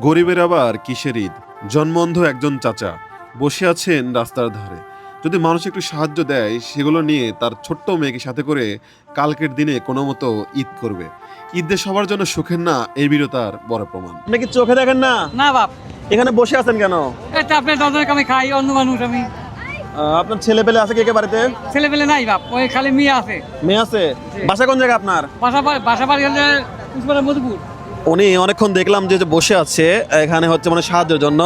গরিবের আবার কিসের ঈদ? জন্মন্ধ একজন চাচা বসে আছেন রাস্তার ধারে। যদি মানুষ একটু সাহায্য দেয় সেগুলো নিয়ে তার ছোট্ট মেয়েকে সাথে করে কালকের দিনে কোনো মতো ঈদ করবে। ঈদে সবার জন্য সুখের না, এই বিরতার বড় প্রমাণ। আপনি কি চোখে দেখেন না? না বাপ, এখানে বসে আছেন কেন? এটা আপনার দাদার আমি খাই, অন্য মানুষ আমি। আপনার ছেলে পেলে আছে কে বাড়িতে? ছেলে পেলে নাই বাপ, ওই খালি মেয়ে আছে। মেয়ে আছে? বাসা কোন জায়গা আপনার? বাসা বাড়ি হলে উসমানের মধুপুর। উনি অনেকক্ষণ দেখলাম যে বসে আছে এখানে হচ্ছে মানে সাহায্যের জন্য।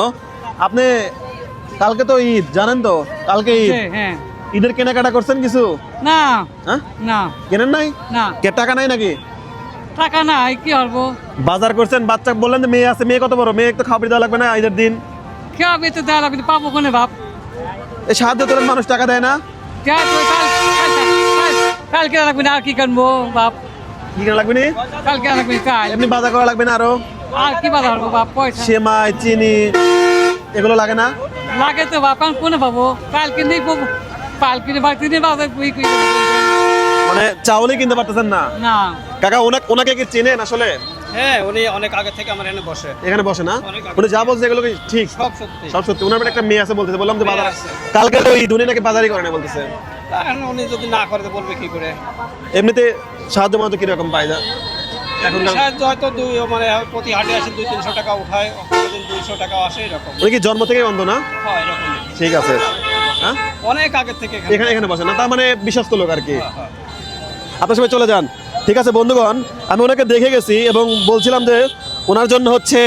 আপনি কালকে তো ঈদ, জানেন তো কালকে ঈদ। হ্যাঁ। ঈদের কেনাকাটা করছেন কিছু? না হ্যাঁ, না কেনেন নাই? না, কে টাকা নাই নাকি? টাকা নাই, কি করবো? বাজার করছেন, বাচ্চা বললেন যে মেয়ে আছে। মেয়ে কত বড়? মেয়ে তো খাবার দেওয়া লাগবে না ঈদের দিন? কে হবে তো দেওয়া লাগবে, পাবো কোনে বাপ? এই সাহায্য তোলেন, মানুষ টাকা দেয় না। কালকে লাগবে না, আর কি করবো বাপ? কি কেনা লাগবে নি? কালকে লাগবে কাল, এমনি বাজার করা লাগবে না আরো? আর কি বাধা করবো বাপ? পয়সা সেমাই, চিনি এগুলো লাগে না? লাগে তো বাপ, আমি কোনে পাবো? কালকে নেই পাবো, কালকে বাড়িতে নেই বাজার কুই কুই মানে চাউলই কিনতে পারতেছেন না? না। কাকা ওনাকে কি চেনেন আসলে? হ্যাঁ, উনি অনেক আগে থেকে আমার এখানে বসে। এখানে বসে না? অনেক আগে। উনি যা বলছে এগুলো কি ঠিক? সব সত্যি। সব সত্যি। ওনার একটা মেয়ে আছে বলতেছে, বললাম যে মেয়ে বাজার আছে। কালকে ওই দুনি নাকি বাজারই করে না বলতেছে। এখন উনি যদি না করে তো বলবে কি করে? এমনিতে সাহায্য মাত্র কিরকম পাই না এখন? সাহায্য হয়তো মানে প্রতি হাটে আসে 200-300 টাকা উঠায়, কোনোদিন 200 টাকা আসে, এরকম। উনি কি জন্ম থেকে অন্ধ না? হয় এরকম। ঠিক আছে। হ্যাঁ, অনেক আগে থেকে এখানে এখানে বসে না, তার মানে বিশ্বস্ত লোক আর কি। হ্যাঁ। আপনার সবাই চলে যান। ঠিক আছে বন্ধুগণ, আমি ওনাকে দেখে গেছি এবং বলছিলাম যে ওনার জন্য হচ্ছে,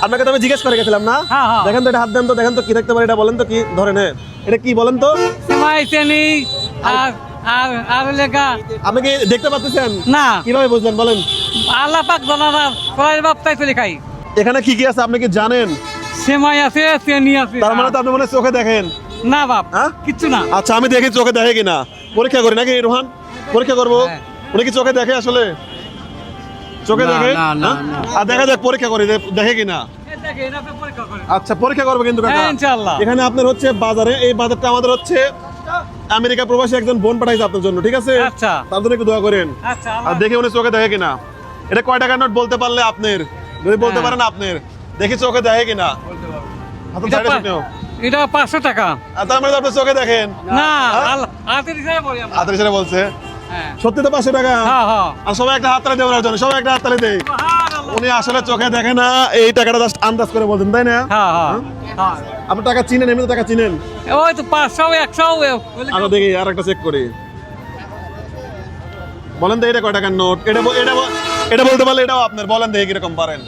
আপনাকে তো আমি জিজ্ঞেস করে গেছিলাম না? হ্যাঁ, হ্যাঁ। দেখেন তো, এটা হাত দেন তো, দেখেন তো কি দেখতে পারে, এটা বলেন তো কি ধরেন। এটা কি বলেন তো? সেমাই চিনি আর আর আর লেখা আপনি কি দেখতে পাচ্ছেন না, কিভাবে বুঝলেন বলেন? আল্লাহ পাক জানা, কলাই বাপ তাই চলে খাই। এখানে কি কি আছে আপনি কি জানেন? সেমাই আছে, চিনি আছে। তার মানে তো আপনি মনে হয় চোখে দেখেন। না বাপ, হ্যাঁ? কিচ্ছু না। আচ্ছা, আমি দেখি চোখে দেখে কিনা, পরীক্ষা করি নাকি রোহান? পরীক্ষা করবো। হ্যাঁ। উনি কি চোখে দেখে আসলে? চোখে না, দেখে? না, না, হ্যাঁ? না। আর দেখা যাক, পরীক্ষা করি দেখে কিনা। আচ্ছা, পরীক্ষা করবো কিন্তু কাকা। হ্যাঁ, ইনশাআল্লাহ। এখানে আপনার হচ্ছে বাজারে, এই বাজারটা আমাদের হচ্ছে আমেরিকা প্রবাসী একজন বোন পাঠাইছে আপনার জন্য, ঠিক আছে? আচ্ছা। তার জন্য একটু দোয়া করেন। আচ্ছা, আর দেখে উনি চোখে দেখে কিনা। এটা কয় টাকার নোট বলতে পারলে আপনার, যদি বলতে হ্যাঁ। পারেন আপনার, দেখি চোখে দেখে কিনা। হাতে এটা সাইডে শুনেও। এটা 500 টাকা। আর তার মানে তো আপনি চোখে দেখেন। না, হ্যাঁ? হাতের হিসাবে বলি আমরা। হাতের ইশারা বলছে। হ্যাঁ, সত্যি তো 500 টাকা। হ্যাঁ, হ্যাঁ। আর সবাই একটা হাততালি দেয় ওনার জন্য, সবাই একটা হাততালি দেয়। সুবহানাল্লাহ। উনি আসলে চোখে দেখে না, এই টাকাটা জাস্ট আন্দাজ করে বলছেন, তাই না? হ্যাঁ, হ্যাঁ, হ্যাঁ। আপনি টাকা চিনেন, এমনি টাকা চিনেন? ওই তো 500 100 আমরা দেখি আর একটা চেক করি। বলেন তো এটা কয় টাকার নোট? এটা বলতে পারলে এটাও আপনার, বলেন দেখি কিরকম পারেন।